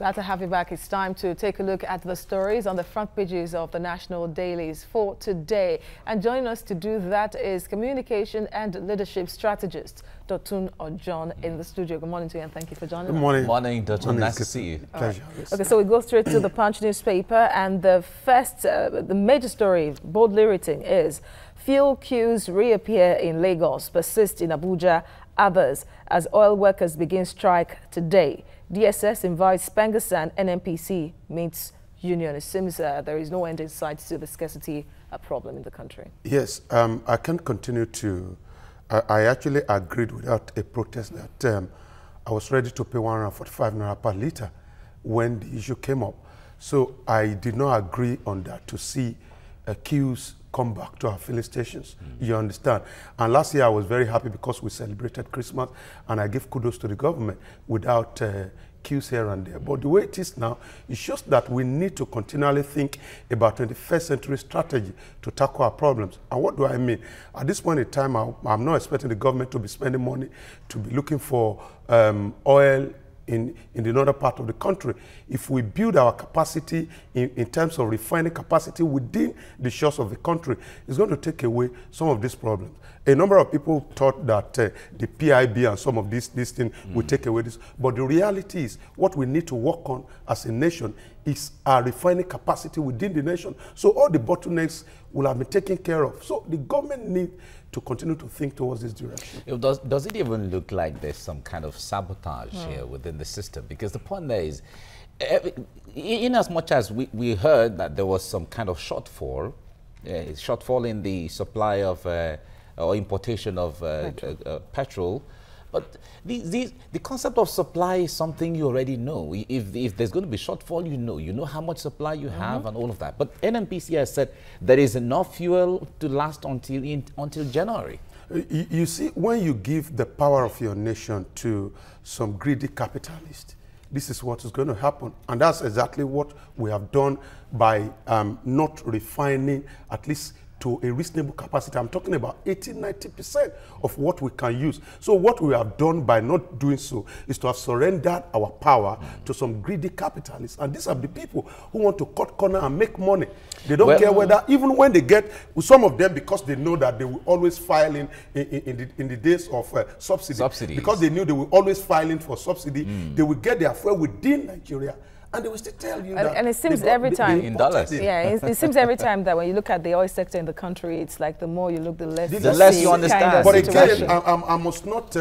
Glad to have you back. It's time to take a look at the stories on the front pages of the national dailies for today. And joining us to do that is communication and leadership strategist Dotun Ojon in the studio. Good morning to you and thank you for joining us. Good morning. Morning, Dotun. Nice to see you. Pleasure. Right. Okay, so we go straight to the Punch newspaper, and the first, the major story, boldly written, is fuel queues reappear in Lagos, persist in Abuja, others as oil workers begin strike today. DSS invites Pengasan, NNPC meets union. It seems there is no end in sight to the scarcity problem in the country. Yes, I can continue to. I actually agreed without a protest that I was ready to pay 145 naira per litre when the issue came up. So I did not agree on that to see queues come back to our filling stations. You understand? And last year I was very happy because we celebrated Christmas and I give kudos to the government without queues here and there. But the way it is now, it shows that we need to continually think about 21st century strategy to tackle our problems. And what do I mean? At this point in time, I'm not expecting the government to be spending money to be looking for oil in the northern part of the country. If we build our capacity in terms of refining capacity within the shores of the country, it's going to take away some of these problems. A number of people thought that the PIB and some of these things will take away this. But the reality is what we need to work on as a nation is our refining capacity within the nation. So all the bottlenecks will have been taken care of. So the government needs to continue to think towards this direction. Does it even look like there's some kind of sabotage here within the system? Because the point there is, in as much as we heard that there was some kind of shortfall in the supply of or importation of petrol, but the concept of supply is something you already know. If there's going to be shortfall, you know how much supply you have and all of that. But NNPC has said there is enough fuel to last until January. You see, when you give the power of your nation to some greedy capitalists, this is what is going to happen. And that's exactly what we have done by not refining at least to a reasonable capacity. I'm talking about 80–90% of what we can use. So what we have done by not doing so is to have surrendered our power to some greedy capitalists. And these are the people who want to cut corner and make money. They don't care whether, even when they get, some of them, because they know that they will always file in the days of subsidies. Because they knew they will always file in for subsidy, they will get their fuel within Nigeria. And they will still tell you that. And it seems every time. In dollars. Yeah, it seems every time that when you look at the oil sector in the country, it's like the more you look, the less you understand. Kind of but again, I must not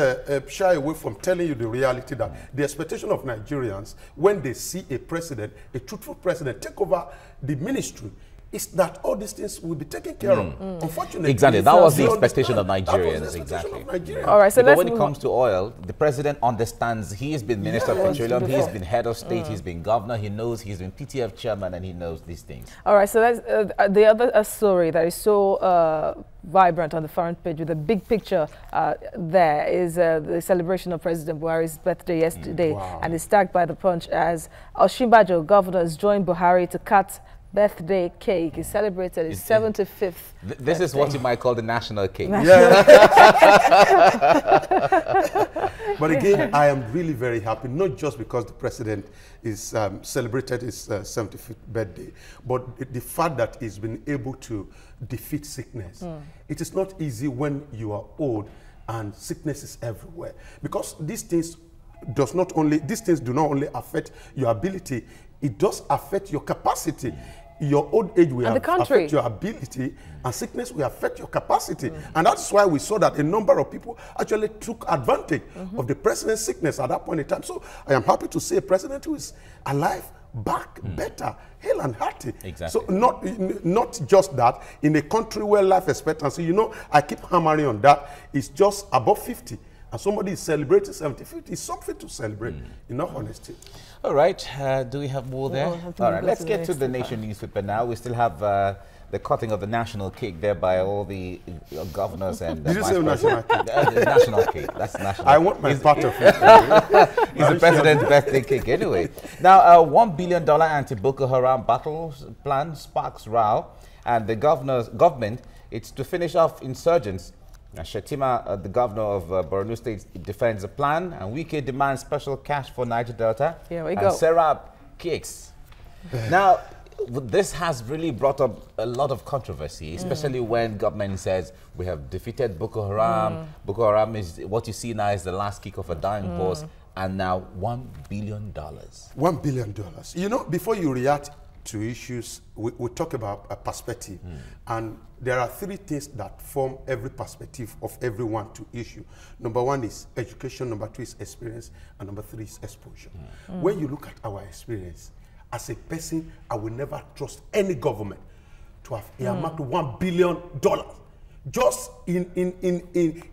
shy away from telling you the reality that the expectation of Nigerians, when they see a president, a truthful president, take over the ministry, is that all these things will be taken care of. Unfortunately, exactly. That was the expectation of Nigerians. Exactly. All right. So but when it comes to oil, the president understands. He has been Minister of Petroleum. He has been head of state. He's been governor. He knows. He's been PTF chairman, and he knows these things. All right. So that's the other story that is so vibrant on the front page with the big picture. There is the celebration of President Buhari's birthday yesterday, and it's tagged by the Punch as Osinbajo governors joined Buhari to cut birthday cake. He celebrated his 75th This is what you might call the national cake. Yeah. But again, I am really very happy, not just because the president is celebrated his 75th birthday, but the fact that he's been able to defeat sickness. It is not easy when you are old and sickness is everywhere, because these things do not only affect your ability, it does affect your capacity. Your old age will affect your ability, and sickness will affect your capacity. And that's why we saw that a number of people actually took advantage of the president's sickness at that point in time. So I am happy to see a president who is alive, back, better, hale and hearty. Exactly. So not just that, in a country where life expectancy, I keep hammering on that, is just above 50. And somebody is celebrating 75, it's something to celebrate, in all honesty. All right, do we have more there? All right, let's get to the Nation newspaper now. We still have the cutting of the national cake there by all the governors and Did you say national cake? The national cake, that's national. I want my part of it. It's the president's birthday cake anyway. Now, $1 billion anti-Boko Haram battle plan sparks row, and the government, it's to finish off insurgents. Shetima, the governor of Borno State, defends the plan, and Wike demands special cash for Niger Delta. Here we go. And Serap cakes. Now, this has really brought up a lot of controversy, especially when government says we have defeated Boko Haram. Boko Haram is what you see now is the last kick of a dying horse, and now $1 billion. $1 billion. You know, before you react to issues, we talk about a perspective, and there are three things that form every perspective of everyone to issue. Number one is education, number two is experience, and number three is exposure. When you look at our experience, as a person, I will never trust any government to have earmarked $1 billion just in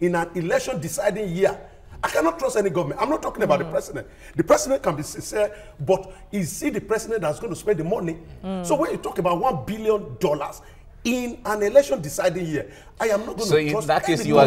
an election deciding year. I cannot trust any government. I'm not talking about the president. The president can be sincere, but is he the president that's going to spend the money? So when you talk about $1 billion in an election deciding year, I am not going to trust. So in that case, you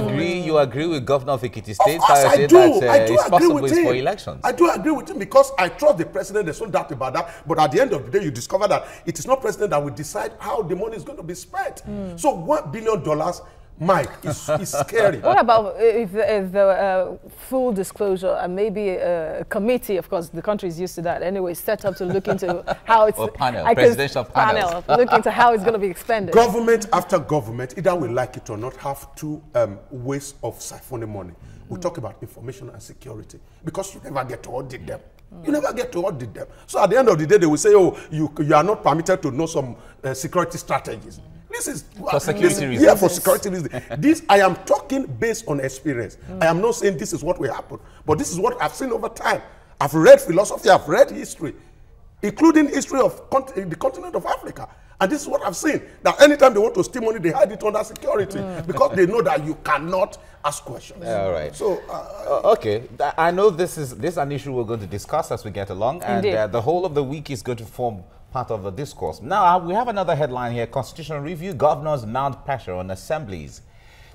agree with Governor of Ekiti State? Of course I do. I do agree with him. For elections. I do agree with him because I trust the president. There's no doubt about that. But at the end of the day, you discover that it is not president that will decide how the money is going to be spent. So $1 billion, Mike, is scary. What about if the full disclosure and maybe a committee, of course, the country is used to that anyway, set up to look into how it's... Or panel, presidential panel. Look into how it's going to be expended. Government after government, either we like it or not, have two ways of siphoning money. We talk about information and security because you never get to audit them. You never get to audit them. So at the end of the day, they will say, oh, you are not permitted to know some security strategies. This is for security reasons. Yeah, for security reasons. This I am talking based on experience. I am not saying this is what will happen, but this is what I've seen over time. I've read philosophy, I've read history, including history of the continent of Africa. And this is what I've seen. That anytime they want to steal money, they hide it under security because they know that you cannot ask questions. All right. So, okay. I know this is an issue we're going to discuss as we get along, and the whole of the week is going to form part of the discourse. Now, we have another headline here. Constitutional review, governors mount pressure on assemblies.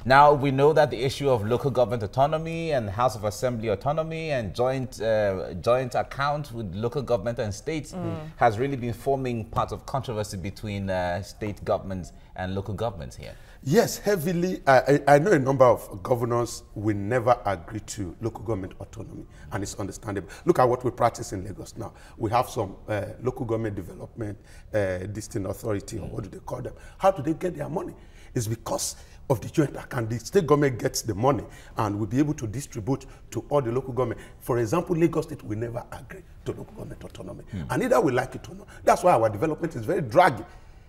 Now, we know that the issue of local government autonomy and House of Assembly autonomy and joint account with local government and states has really been forming part of controversy between state governments and local governments here. Yes, heavily. I know a number of governors will never agree to local government autonomy, and it's understandable. Look at what we practice in Lagos now. We have some local government development distinct authority, or what do they call them? How do they get their money? It's because of the joint account. The state government gets the money and will be able to distribute to all the local government. For example, Lagos State will never agree to local government autonomy, and either we like it or not. That's why our development is very draggy.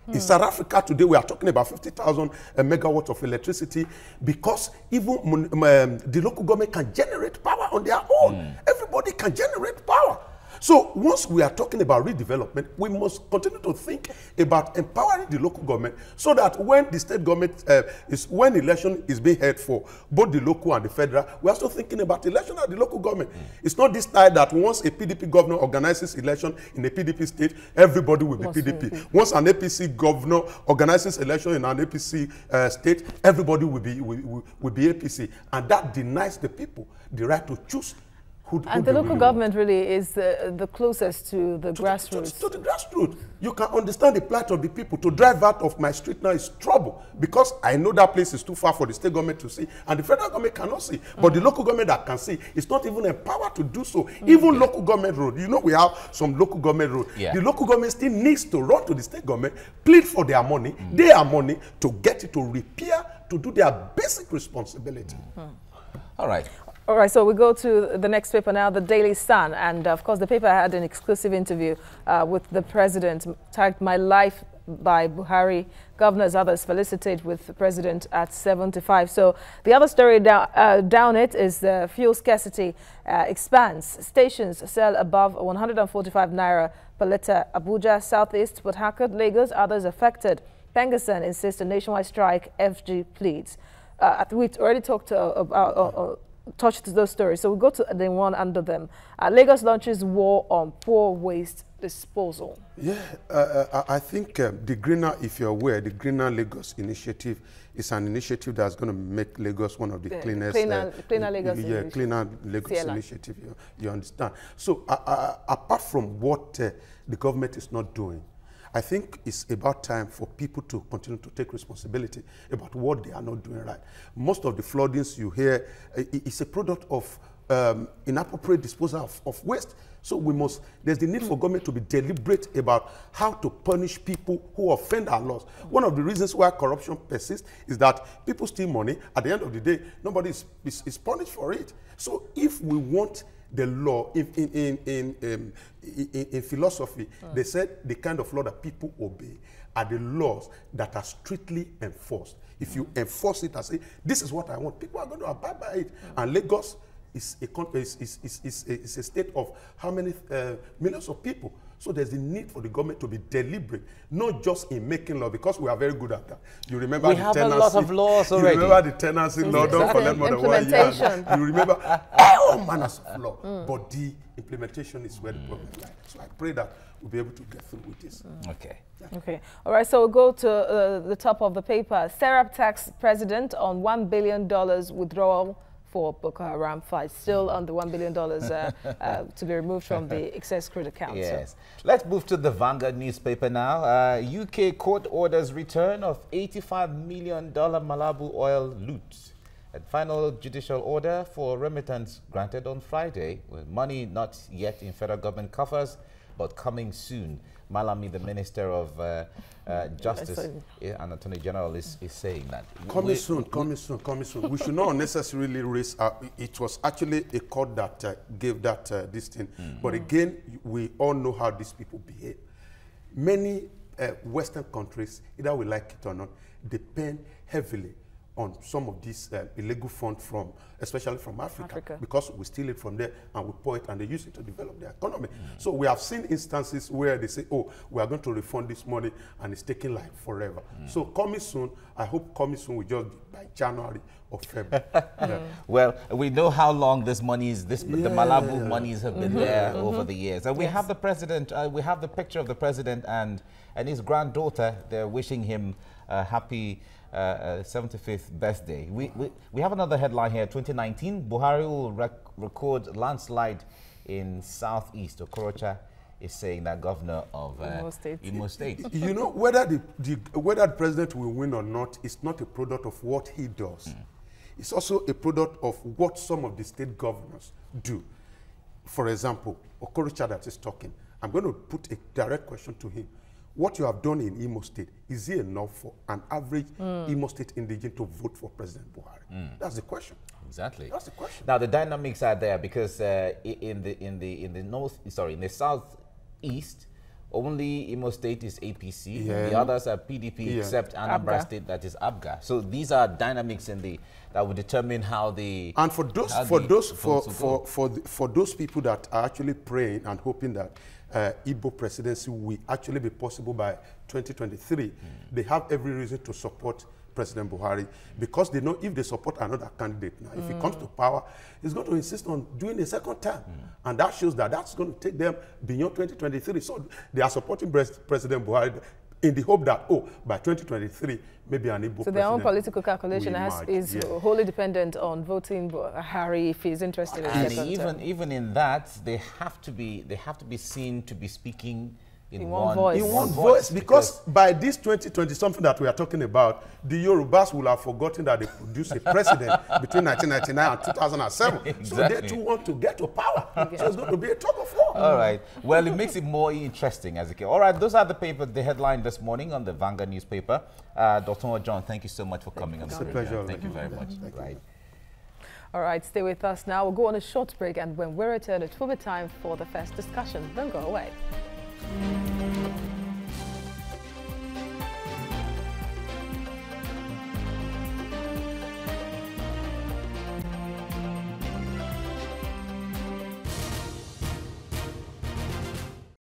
In South Africa today, we are talking about 50,000 megawatts of electricity because even the local government can generate power on their own. Everybody can generate power. So once we are talking about redevelopment, we must continue to think about empowering the local government so that when the state government when election is being held for both the local and the federal, we're also thinking about election at the local government. It's not this time that once a PDP governor organizes election in a PDP state, everybody will be PDP. Once an APC governor organizes election in an APC state, everybody will be APC. And that denies the people the right to choose. And the local government really is the closest to the grassroots. To the grassroots. You can understand the plight of the people. To drive out of my street now is trouble because I know that place is too far for the state government to see and the federal government cannot see. But the local government that can see is not even empowered to do so. Even local government road. You know we have some local government road. The local government still needs to run to the state government, plead for their money, their money, to get it to repair, to do their basic responsibility. All right. All right, so we go to the next paper now, the Daily Sun. And of course, the paper had an exclusive interview with the president, tagged "My Life" by Buhari. Governors, others felicitate with the president at 75. So the other story down it is the fuel scarcity expands. Stations sell above 145 naira per litre. Abuja, Southeast, Port Harcourt, Lagos, others affected. Pengerson insists a nationwide strike. FG pleads. We already talked about touched those stories. So we'll go to the one under them. Lagos launches war on poor waste disposal. Yeah, I think the Greener, if you're aware, the Greener Lagos initiative is an initiative that's going to make Lagos one of the cleanest. Cleaner Lagos initiative. Cleaner Lagos initiative, you understand. So apart from what the government is not doing, I think it's about time for people to continue to take responsibility about what they are not doing right. Most of the floodings you hear is a product of inappropriate disposal of waste. So there's the need for government to be deliberate about how to punish people who offend our laws. One of the reasons why corruption persists is that people steal money. At the end of the day, nobody is punished for it. So if we want the law, in philosophy, they said the kind of law that people obey are the laws that are strictly enforced. If you enforce it and say, this is what I want, people are going to abide by it. And Lagos is a state of how many millions of people? So there's the need for the government to be deliberate, not just in making law, because we are very good at that. You remember we the have tenancy, a lot of laws already. You remember the tenancy law, don't collect more than 1 year. You remember all manners of law, but the implementation is where the problem lies. So I pray that we'll be able to get through with this. Okay. Okay. All right. So we'll go to the top of the paper. Serap tax president on $1 billion withdrawal for Boko Haram fight. Still on the $1 billion to be removed from the excess credit account. Yes. So. Let's move to the Vanguard newspaper now. UK court orders return of $85 million Malabu oil loot. A final judicial order for remittance granted on Friday, with money not yet in federal government coffers, but coming soon. Malami, the Minister of Justice and Attorney General, is saying that. Coming soon. We should not unnecessarily raise. It was actually a court that gave that this thing. But again, we all know how these people behave. Many Western countries, either we like it or not, depend heavily on some of these illegal funds especially from Africa, because we steal it from there and we pour it and they use it to develop their economy. So we have seen instances where they say, oh, we are going to refund this money and it's taking like forever. So coming soon, I hope coming soon will just be by January or February. Well, we know how long this money is, the Malabu monies have been there over the years. And we have the president, we have the picture of the president and his granddaughter. They're wishing him a happy 75th birthday. We have another headline here. 2019, Buhari will record landslide in southeast. Okorocha is saying that governor of Imo State. You know, whether the president will win or not is not a product of what he does. It's also a product of what some of the state governors do. For example, Okorocha that is talking, I'm going to put a direct question to him. What you have done in Imo State, is it enough for an average Imo State indigent to vote for President Buhari? That's the question. Exactly. That's the question. Now the dynamics are there because in the southeast, only Imo State is APC. The others are PDP, except Anambra State, that is ABGA. So these are dynamics that will determine how the for those people that are actually praying and hoping that Igbo presidency will actually be possible by 2023, they have every reason to support President Buhari, because they know if they support another candidate now, if he comes to power, he's going to insist on doing a second term. And that shows that that's going to take them beyond 2023. So they are supporting President Buhari in the hope that, by 2023, maybe an Igbo So their own political calculation is wholly dependent on voting Buhari if he's interested in second term. Even in that, they have to be seen to be speaking in one voice. In one voice, because by this 2020, something that we are talking about, the Yorubas will have forgotten that they produced a president between 1999 and 2007. Exactly. So they too want to get to power. So it's going to be a tug of war. All right. Well, it makes it more interesting as it goes. All right. Those are the headline this morning on the Vanguard newspaper. Dr. Ojon, thank you so much for coming on. It's a pleasure. Thank you very much. Right. All right. Stay with us now. We'll go on a short break, and when we return, it will be time for the first discussion. Don't go away.